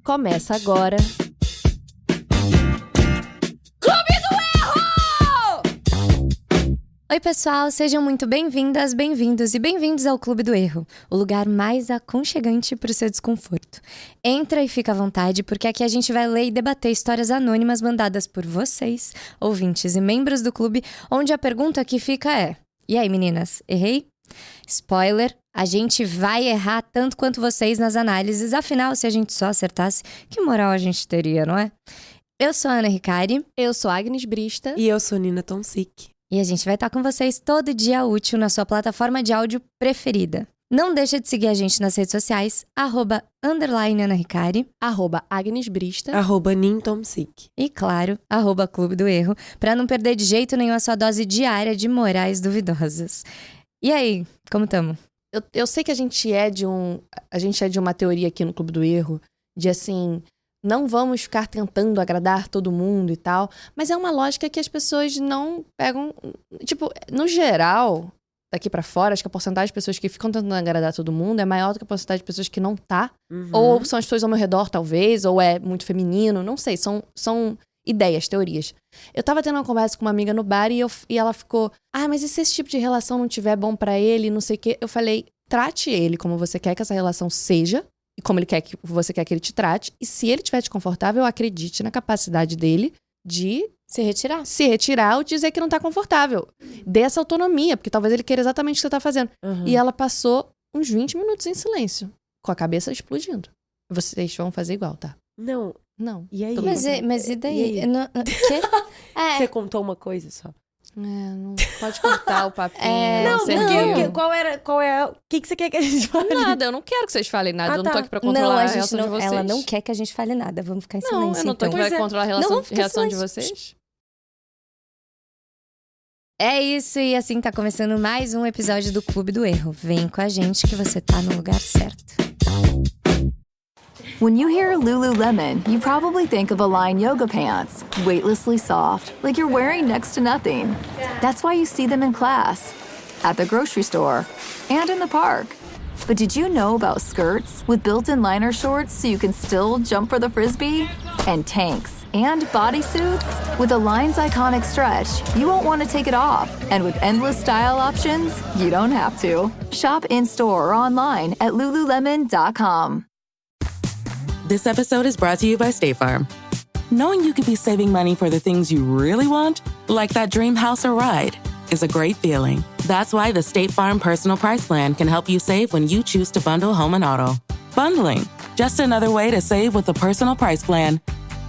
Começa agora. Oi pessoal, sejam muito bem-vindas, bem-vindos e bem-vindos ao Clube do Erro, o lugar mais aconchegante para o seu desconforto. Entra e fica à vontade, porque aqui a gente vai ler e debater histórias anônimas mandadas por vocês, ouvintes e membros do clube, onde a pergunta que fica é: e aí meninas, errei? Spoiler, a gente vai errar tanto quanto vocês nas análises, afinal, se a gente só acertasse, que moral a gente teria, não é? Eu sou a Ana Ricari. Eu sou a Agnes Brista. E eu sou Nina Tomsic. E a gente vai estar com vocês todo dia útil na sua plataforma de áudio preferida. Não deixa de seguir a gente nas redes sociais, @Ana Ricari, Agnes Brista, Nin Tomsic. E claro, @Clube do Erro, para não perder de jeito nenhum a sua dose diária de morais duvidosas. E aí, como tamo? Eu sei que a gente é de uma teoria aqui no Clube do Erro, de assim, não vamos ficar tentando agradar todo mundo e tal, mas é uma lógica que as pessoas não pegam, tipo, no geral, daqui pra fora, acho que a porcentagem de pessoas que ficam tentando agradar todo mundo é maior do que a porcentagem de pessoas que não tá, ou são as pessoas ao meu redor, talvez, ou é muito feminino, não sei, são ideias, teorias. Eu tava tendo uma conversa com uma amiga no bar e ela ficou, mas e se esse tipo de relação não tiver bom pra ele, não sei o quê? Eu falei, trate ele como você quer que essa relação seja, e como você quer que ele te trate, e se ele estiver desconfortável, acredite na capacidade dele de Se retirar ou dizer que não tá confortável. Dê essa autonomia, porque talvez ele queira exatamente o que você tá fazendo. E ela passou uns 20 minutos em silêncio, com a cabeça explodindo. Vocês vão fazer igual, tá? Não. E aí? Mas e daí? E aí? Quê? Você contou uma coisa só. Não pode cortar o papinho. Qual é? O que você quer que a gente fale? Nada, eu não quero que vocês falem nada. Eu não tô aqui pra Não, controlar a a gente reação de vocês. ela não quer que a gente fale nada. Vamos ficar em Não, silêncio, eu não tô então. aqui pra controlar a Não, vamos ficar em reação de silêncio. vocês. É isso, e assim tá começando mais um episódio do Clube do Erro. Vem com a gente que você tá no lugar certo. When you hear Lululemon, you probably think of Align yoga pants, weightlessly soft, like you're wearing next to nothing. That's why you see them in class, at the grocery store, and in the park. But did you know about skirts with built-in liner shorts so you can still jump for the frisbee? And tanks and bodysuits? With Align's iconic stretch, you won't want to take it off. And with endless style options, you don't have to. Shop in-store or online at lululemon.com. This episode is brought to you by State Farm. Knowing you could be saving money for the things you really want, like that dream house or ride, is a great feeling. That's why the State Farm Personal Price Plan can help you save when you choose to bundle home and auto. Bundling, just another way to save with a personal price plan.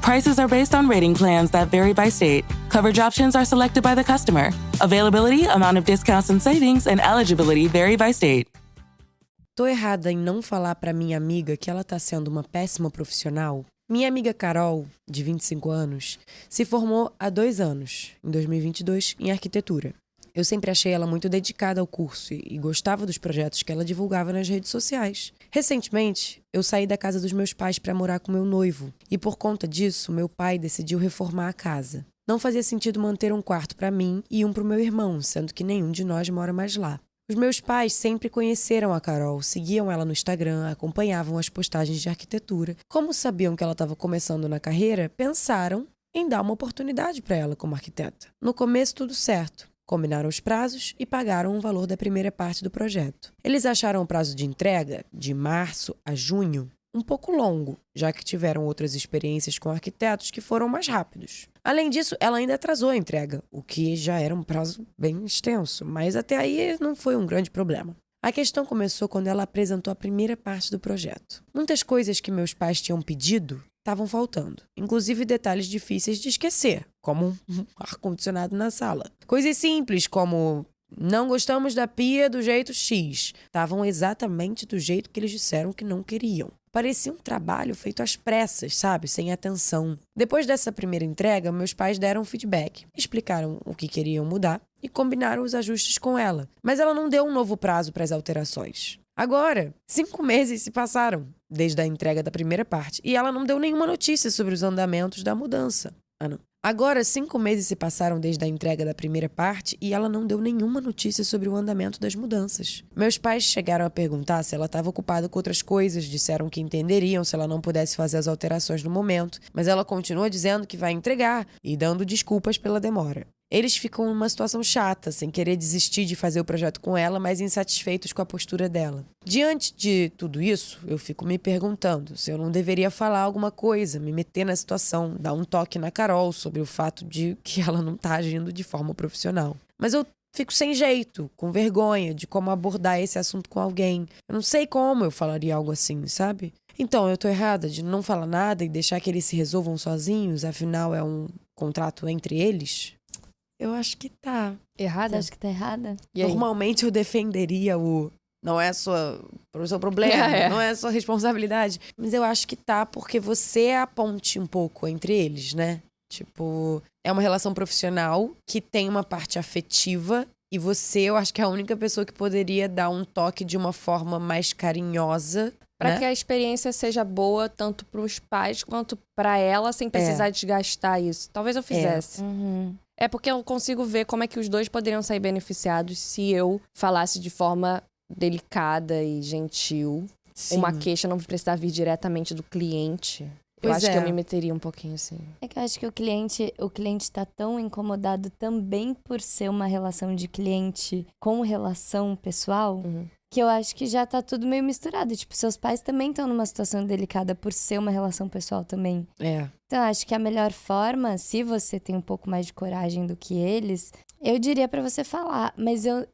Prices are based on rating plans that vary by state. Coverage options are selected by the customer. Availability, amount of discounts and savings, and eligibility vary by state. Tô errada em não falar pra minha amiga que ela tá sendo uma péssima profissional? Minha amiga Carol, de 25 anos, se formou há 2 anos, em 2022, em arquitetura. Eu sempre achei ela muito dedicada ao curso e gostava dos projetos que ela divulgava nas redes sociais. Recentemente, eu saí da casa dos meus pais para morar com meu noivo e por conta disso, meu pai decidiu reformar a casa. Não fazia sentido manter um quarto para mim e um para o meu irmão, sendo que nenhum de nós mora mais lá. Os meus pais sempre conheceram a Carol, seguiam ela no Instagram, acompanhavam as postagens de arquitetura. Como sabiam que ela estava começando na carreira, pensaram em dar uma oportunidade para ela como arquiteta. No começo, tudo certo. Combinaram os prazos e pagaram o valor da primeira parte do projeto. Eles acharam o prazo de entrega, de março a junho, um pouco longo, já que tiveram outras experiências com arquitetos que foram mais rápidos. Além disso, ela ainda atrasou a entrega, o que já era um prazo bem extenso, mas até aí não foi um grande problema. A questão começou quando ela apresentou a primeira parte do projeto. Muitas coisas que meus pais tinham pedido estavam faltando, inclusive detalhes difíceis de esquecer, como um ar-condicionado na sala. Coisas simples como: não gostamos da pia do jeito X. Estavam exatamente do jeito que eles disseram que não queriam. Parecia um trabalho feito às pressas, sabe? Sem atenção. Depois dessa primeira entrega, meus pais deram feedback, explicaram o que queriam mudar e combinaram os ajustes com ela. Mas ela não deu um novo prazo para as alterações. Agora, 5 meses se passaram desde a entrega da primeira parte e ela não deu nenhuma notícia sobre os andamentos da mudança. Agora, 5 meses se passaram desde a entrega da primeira parte e ela não deu nenhuma notícia sobre o andamento das mudanças. Meus pais chegaram a perguntar se ela estava ocupada com outras coisas, disseram que entenderiam se ela não pudesse fazer as alterações no momento, mas ela continua dizendo que vai entregar e dando desculpas pela demora. Eles ficam numa situação chata, sem querer desistir de fazer o projeto com ela, mas insatisfeitos com a postura dela. Diante de tudo isso, eu fico me perguntando se eu não deveria falar alguma coisa, me meter na situação, dar um toque na Carol sobre o fato de que ela não tá agindo de forma profissional. Mas eu fico sem jeito, com vergonha de como abordar esse assunto com alguém. Eu não sei como eu falaria algo assim, sabe? Então, eu tô errada de não falar nada e deixar que eles se resolvam sozinhos, afinal é um contrato entre eles? Eu acho que tá. Você acha que tá errada? Normalmente eu defenderia o... Não é o seu problema, não é a sua responsabilidade. Mas eu acho que tá, porque você é a ponte um pouco entre eles, né? Tipo, é uma relação profissional que tem uma parte afetiva. E você, eu acho que é a única pessoa que poderia dar um toque de uma forma mais carinhosa. Pra que a experiência seja boa, tanto pros pais quanto pra ela, sem precisar desgastar isso. Talvez eu fizesse. É porque eu consigo ver como é que os dois poderiam sair beneficiados se eu falasse de forma delicada e gentil. Sim. Uma queixa não precisar vir diretamente do cliente. Eu acho que eu me meteria um pouquinho assim. É que eu acho que o cliente tá tão incomodado também por ser uma relação de cliente com relação pessoal, que eu acho que já tá tudo meio misturado. Tipo, seus pais também estão numa situação delicada por ser uma relação pessoal também. Então, eu acho que a melhor forma, se você tem um pouco mais de coragem do que eles, eu diria pra você falar. Mas eu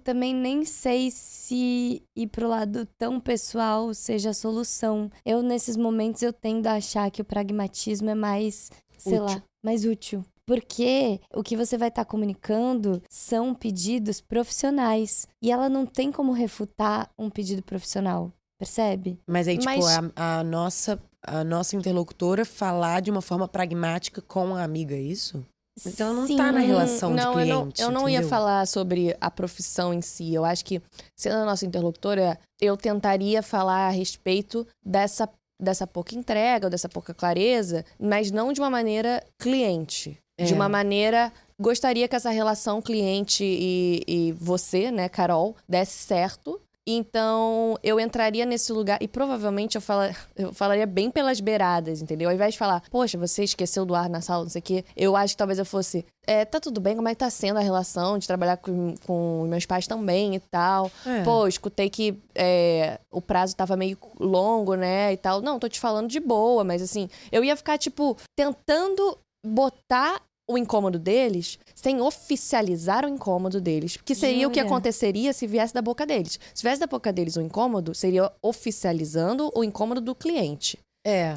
também nem sei se ir pro lado tão pessoal seja a solução. Nesses momentos, eu tendo a achar que o pragmatismo é mais, sei lá, mais útil. Porque o que você vai estar comunicando são pedidos profissionais. E ela não tem como refutar um pedido profissional, percebe? Mas aí, tipo, a nossa interlocutora falar de uma forma pragmática com a amiga, é isso? Então ela não tá na relação de cliente, eu não ia falar sobre a profissão em si. Eu acho que, sendo a nossa interlocutora, eu tentaria falar a respeito dessa pouca entrega, ou dessa pouca clareza, mas não de uma maneira cliente. De uma maneira, gostaria que essa relação cliente e você, né, Carol, desse certo. Então, eu entraria nesse lugar e provavelmente eu falaria bem pelas beiradas, entendeu? Ao invés de falar, poxa, você esqueceu do ar na sala, não sei o quê. Eu acho que talvez eu fosse, tá tudo bem, como é que tá sendo a relação de trabalhar com meus pais também e tal. Pô, escutei que o prazo tava meio longo, né, e tal. Não, tô te falando de boa, mas assim, eu ia ficar, tipo, tentando botar o incômodo deles sem oficializar o incômodo deles. Que seria o que aconteceria se viesse da boca deles. Se viesse da boca deles o incômodo, seria oficializando o incômodo do cliente.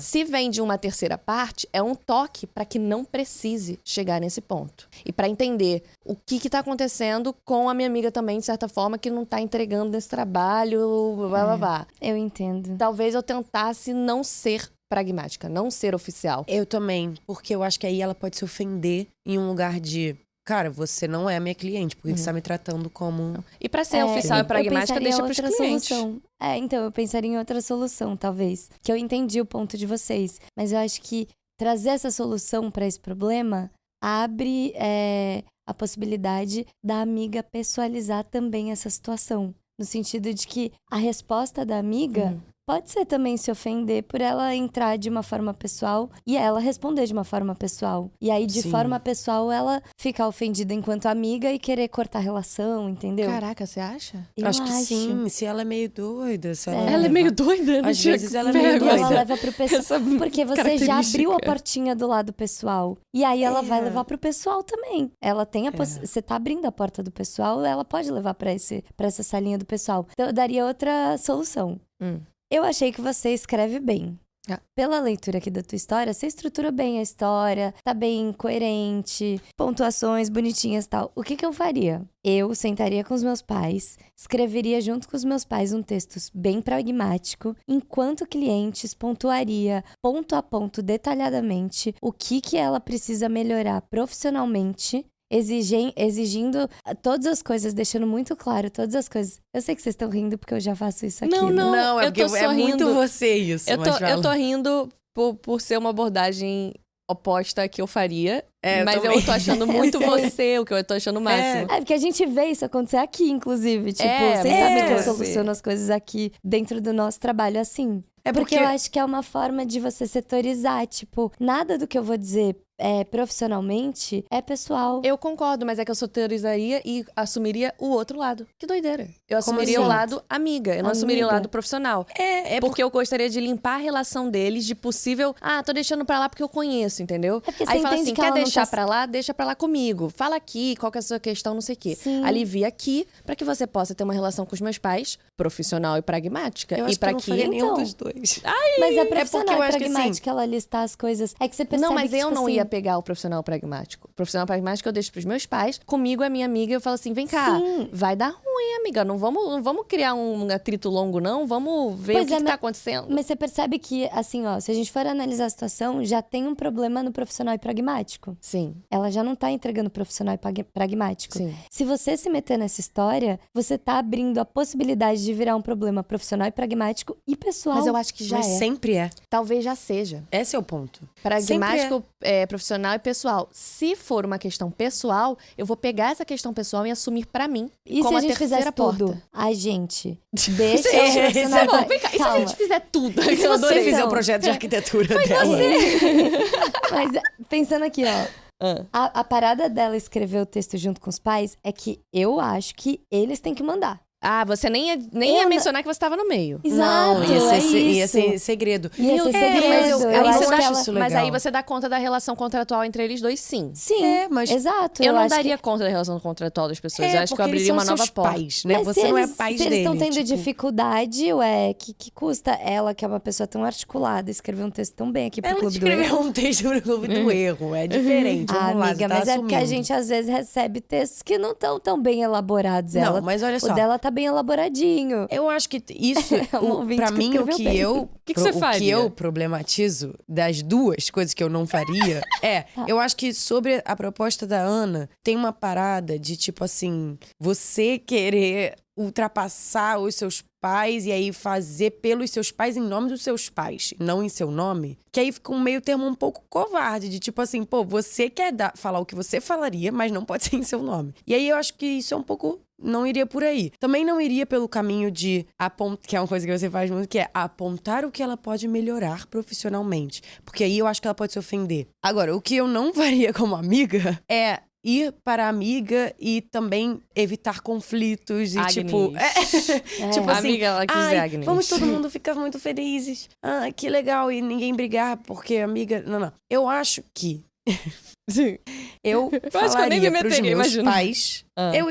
Se vem de uma terceira parte, é um toque para que não precise chegar nesse ponto. E para entender o que tá acontecendo com a minha amiga também, de certa forma, que não tá entregando nesse trabalho, blá, blá, blá. Eu entendo. Talvez eu tentasse não ser pragmática, não ser oficial. Eu também, porque eu acho que aí ela pode se ofender em um lugar de... Cara, você não é minha cliente, porque você tá me tratando como... E pra ser oficial e pragmática, deixa pros clientes. Então, eu pensaria em outra solução, talvez. Que eu entendi o ponto de vocês. Mas eu acho que trazer essa solução pra esse problema abre a possibilidade da amiga pessoalizar também essa situação. No sentido de que a resposta da amiga... Pode ser também se ofender por ela entrar de uma forma pessoal e ela responder de uma forma pessoal. E aí, de forma pessoal, ela ficar ofendida enquanto amiga e querer cortar a relação, entendeu? Caraca, você acha? Eu acho que sim, se ela é meio doida. Se ela é meio doida, né? Às vezes ela é meio doida. Ela leva pro pessoal. Porque você já abriu a portinha do lado pessoal. E aí ela vai levar pro pessoal também. Ela tem a Você tá abrindo a porta do pessoal, ela pode levar pra essa salinha do pessoal. Então, eu daria outra solução. Eu achei que você escreve bem. Pela leitura aqui da tua história, você estrutura bem a história, tá bem coerente, pontuações bonitinhas e tal. O que eu faria? Eu sentaria com os meus pais, escreveria junto com os meus pais um texto bem pragmático, enquanto clientes pontuaria ponto a ponto detalhadamente o que ela precisa melhorar profissionalmente, exigindo todas as coisas, deixando muito claro todas as coisas. Eu sei que vocês estão rindo porque eu já faço isso aqui. Não, é porque é muito você isso. Eu tô rindo por ser uma abordagem oposta que eu faria. Eu mas também. eu tô achando muito você, o que eu tô achando o máximo. É porque a gente vê isso acontecer aqui, inclusive. Tipo, vocês sabem que eu soluciono as coisas aqui dentro do nosso trabalho assim. Porque eu acho que é uma forma de você setorizar. Tipo, nada do que eu vou dizer profissionalmente é pessoal. Eu concordo, mas é que eu setorizaria e assumiria o outro lado. Que doideira. Eu assumiria assim? o lado amiga, eu não assumiria o lado profissional. Porque eu gostaria de limpar a relação deles de possível... tô deixando pra lá porque eu conheço, entendeu? porque Aí você fala entende assim, que quer ela não deixar tá... pra lá? Deixa pra lá comigo. Fala aqui, qual que é a sua questão, não sei o quê. Sim. Alivia aqui pra que você possa ter uma relação com os meus pais profissional e pragmática. eu e acho pra que eu não faria nenhum Então. dos dois. Mas é porque profissional eu e acho que, pragmática ela listar as coisas. É que você percebe Não, mas que, eu tipo, não assim, ia pegar o profissional pragmático. O profissional pragmático eu deixo pros meus pais. Comigo é minha amiga. Eu falo assim, vem cá, Sim. vai dar ruim, amiga. Não vamos criar um atrito longo, não. Vamos ver Pois o que é, tá mas- acontecendo. Mas você percebe que, assim, ó, se a gente for analisar a situação, já tem um problema no profissional e pragmático. Sim, Ela já não tá entregando profissional e pragmático. sim. Se você se meter nessa história, você tá abrindo a possibilidade de virar um problema profissional e pragmático e pessoal. Mas eu acho que já Mas é. sempre é. Talvez já seja. Esse é o ponto. Pragmático, profissional e pessoal. Se for uma questão pessoal, eu vou pegar essa questão pessoal e assumir pra mim. E se como a gente terceira fizesse porta. tudo? A gente deixa Sim, o profissional... Tá bom, vem cá. E se a Calma. gente fizer tudo? E se Eu você adorei. fizer o Então. projeto de arquitetura dela? Mas pensando aqui, ó. A parada dela escrever o texto junto com os pais é que eu acho que eles têm que mandar. Você nem ia Eu mencionar que você tava no meio. Exato, Não, ia isso. ser segredo. Ia ser Meu segredo. Deus, Eu aí acho você que dá- ela- isso Mas legal. aí você dá conta da relação contratual entre eles dois, sim. Sim, mas- exato. Eu não acho daria que... conta da relação contratual das pessoas. Eu acho que eu porque eles abriria são uma nova seus porta. pais, né? Mas Você se não eles, é pai se eles estão dele. tendo tipo, dificuldade, que custa ela, que é uma pessoa tão articulada, escrever um texto tão bem aqui pro Ela Clube do escreveu Erro? um texto no Clube do Erro. É diferente. Ah, Vamos lá, amiga, você tá mas é porque a assumindo. gente às vezes recebe textos que não estão tão bem elaborados. Não, Ela, mas olha só. o dela tá bem elaboradinho. Eu acho que isso, um ouvinte pra que mim, o escreveu que bem. eu... que você o que faria? eu problematizo das duas coisas que eu não faria eu acho que sobre a proposta da Ana, tem uma parada de tipo assim, você querer ultrapassar os seus pais e aí fazer pelos seus pais em nome dos seus pais, não em seu nome, que aí fica um meio termo um pouco covarde, de tipo assim, pô, você quer falar o que você falaria, mas não pode ser em seu nome. E aí eu acho que isso é um pouco... Não iria por aí. Também não iria pelo caminho de apontar, que é uma coisa que você faz muito, que é apontar o que ela pode melhorar profissionalmente. Porque aí eu acho que ela pode se ofender. Agora, o que eu não faria como amiga é ir para a amiga e também evitar conflitos e Agnes. tipo... tipo assim, Amiga, ela quis dizer Agnes. vamos todo mundo ficar muito felizes. Que legal. E ninguém brigar porque amiga... Não. Eu acho que... Eu acho que eu nem falaria me pros meteria, meus imagina. pais...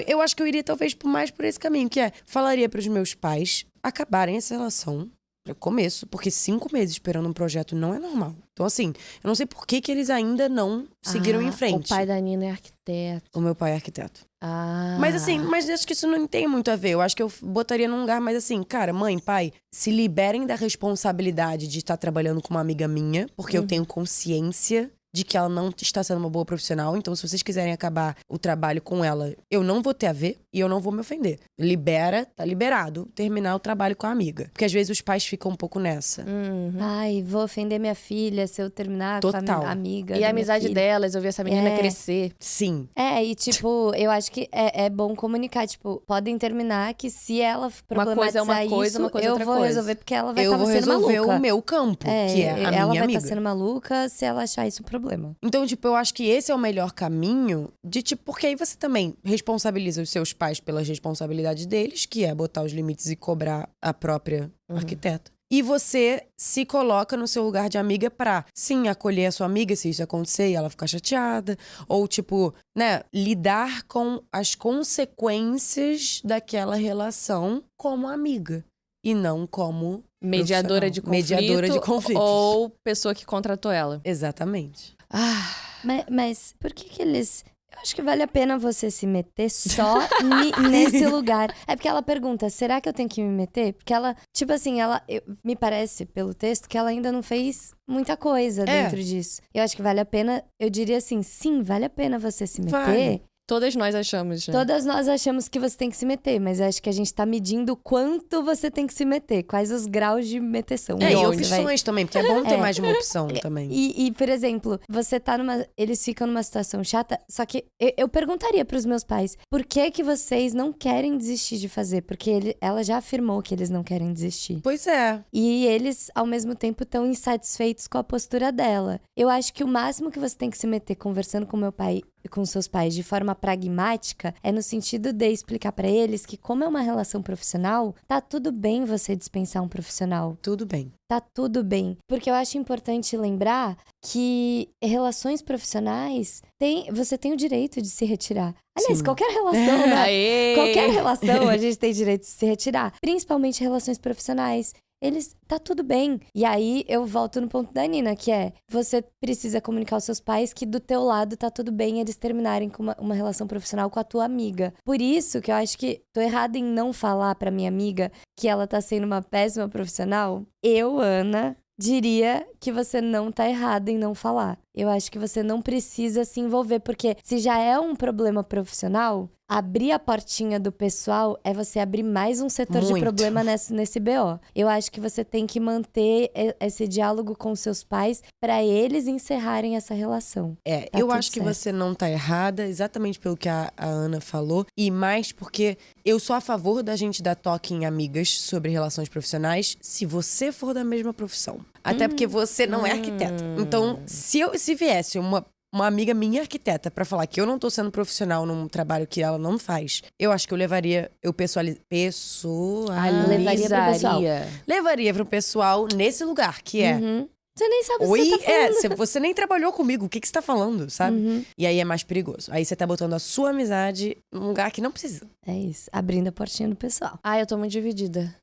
Eu acho que eu iria talvez mais por esse caminho, que é... Falaria pros meus pais acabarem essa relação no começo, porque 5 meses esperando um projeto não é normal. Então, assim, eu não sei por que eles ainda não seguiram em frente. O pai da Nina é arquiteto. O meu pai é arquiteto. Ah. Mas assim, mas acho que isso não tem muito a ver. Eu acho que eu botaria num lugar mais assim, cara, mãe, pai, se liberem da responsabilidade de estar trabalhando com uma amiga minha, porque eu tenho consciência de que ela não está sendo uma boa profissional. Então, se vocês quiserem acabar o trabalho com ela, eu não vou ter a ver e eu não vou me ofender. Libera, tá liberado, terminar o trabalho com a amiga. Porque às vezes os pais ficam um pouco nessa. Ai, vou ofender minha filha se eu terminar com Total. a amiga. E da a minha amizade filha. delas, eu vi essa menina É. crescer. Sim. E tipo, eu acho que é bom comunicar. Tipo, podem terminar que se ela problematizar coisa é uma coisa, isso, uma coisa é eu outra vou coisa. resolver porque ela vai Eu estar vou sendo resolver maluca. o meu campo, que é a ela minha vai amiga. estar sendo maluca se ela achar isso um problema. Então, tipo, eu acho que esse é o melhor caminho de, tipo, porque aí você também responsabiliza os seus pais pelas responsabilidades deles, que é botar os limites e cobrar a própria arquiteta. E você se coloca no seu lugar de amiga pra, sim, acolher a sua amiga se isso acontecer e ela ficar chateada. Ou, tipo, né, lidar com as consequências daquela relação como amiga. E não como Mediadora de conflito. Mediadora de conflitos. Ou pessoa que contratou ela. Exatamente. Mas por que eles... Eu acho que vale a pena você se meter só nesse lugar. É porque ela pergunta, será que eu tenho que me meter? Porque ela, tipo assim, me parece, pelo texto, que ela ainda não fez muita coisa dentro disso. Eu acho que vale a pena, eu diria assim, sim, vale a pena você se meter. Vale. Todas nós achamos, né? Todas nós achamos que você tem que se meter, mas eu acho que a gente tá medindo o quanto você tem que se meter, quais os graus de meteção. E onde você opções também, porque é bom ter mais de uma opção também. E, por exemplo, você tá eles ficam numa situação chata, só que eu perguntaria pros meus pais, por que vocês não querem desistir de fazer? Porque ela já afirmou que eles não querem desistir. Pois é. E eles, ao mesmo tempo, estão insatisfeitos com a postura dela. Eu acho que o máximo que você tem que se meter conversando com meu pai e com seus pais de forma pragmática é no sentido de explicar pra eles que, como é uma relação profissional, tá tudo bem você dispensar um profissional. Tudo bem. Tá tudo bem. Porque eu acho importante lembrar que relações profissionais você tem o direito de se retirar. Aliás, Sim. qualquer relação, né? Aê! Qualquer relação a gente tem direito de se retirar. Principalmente relações profissionais. Tá tudo bem. E aí, eu volto no ponto da Nina, que é, você precisa comunicar aos seus pais que do teu lado tá tudo bem eles terminarem com uma relação profissional com a tua amiga. Por isso que eu acho que tô errada em não falar pra minha amiga que ela tá sendo uma péssima profissional. Eu, Ana, diria que você não tá errada em não falar. Eu acho que você não precisa se envolver, porque se já é um problema profissional, abrir a portinha do pessoal é você abrir mais um setor de problema nesse BO. Eu acho que você tem que manter esse diálogo com seus pais pra eles encerrarem essa relação. Tá eu tudo acho que certo. você não tá errada, exatamente pelo que a Ana falou, e mais porque eu sou a favor da gente dar toque em amigas sobre relações profissionais se você for da mesma profissão. Até porque você não é arquiteta. Então, se viesse uma amiga minha arquiteta pra falar que eu não tô sendo profissional num trabalho que ela não faz, eu acho que eu levaria pro pessoal. Levaria pro pessoal nesse lugar, que é... Você nem sabe o que você tá falando. Você nem trabalhou comigo, o que você tá falando, sabe? E aí é mais perigoso. Aí você tá botando a sua amizade num lugar que não precisa. É isso, abrindo a portinha do pessoal. Eu tô muito dividida.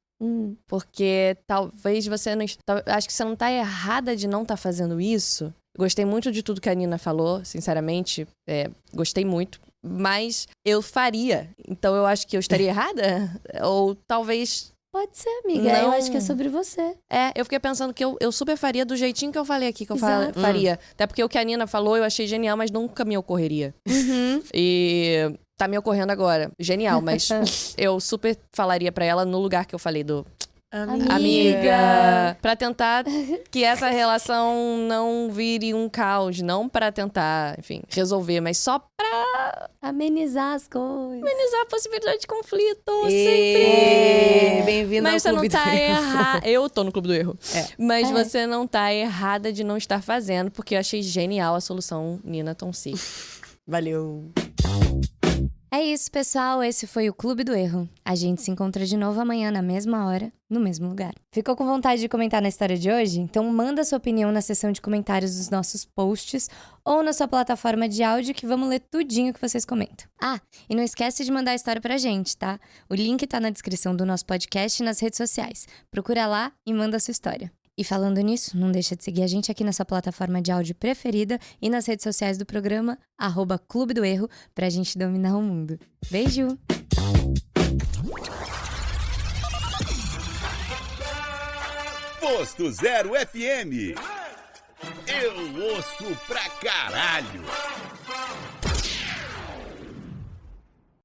Porque talvez você não... Acho que você não tá errada de não tá fazendo isso. Gostei muito de tudo que a Nina falou, sinceramente. Gostei muito. Mas eu faria. Então eu acho que eu estaria errada? Ou talvez... Pode ser, amiga. Eu acho que é sobre você. Eu fiquei pensando que eu super faria do jeitinho que eu falei aqui, que eu Exato. faria. Até porque o que a Nina falou eu achei genial, mas nunca me ocorreria. E tá me ocorrendo agora. Genial, mas eu super falaria pra ela no lugar que eu falei do... Amiga! Pra tentar que essa relação não vire um caos. Não pra tentar, enfim, resolver, mas só pra amenizar as coisas. Amenizar a possibilidade de conflito. Sempre! Bem-vindo ao Mas você Clube não tá do Erro. errada. Eu tô no Clube do Erro. Mas você não tá errada de não estar fazendo, porque eu achei genial a solução Nina Tonsi. Valeu! É isso, pessoal. Esse foi o Clube do Erro. A gente se encontra de novo amanhã na mesma hora, no mesmo lugar. Ficou com vontade de comentar na história de hoje? Então manda sua opinião na seção de comentários dos nossos posts ou na sua plataforma de áudio que vamos ler tudinho que vocês comentam. E não esquece de mandar a história pra gente, tá? O link tá na descrição do nosso podcast e nas redes sociais. Procura lá e manda a sua história. E falando nisso, não deixa de seguir a gente aqui nessa plataforma de áudio preferida e nas redes sociais do programa, @Clube do Erro, pra gente dominar o mundo. Beijo! Posto Zero FM. Eu ouço pra caralho.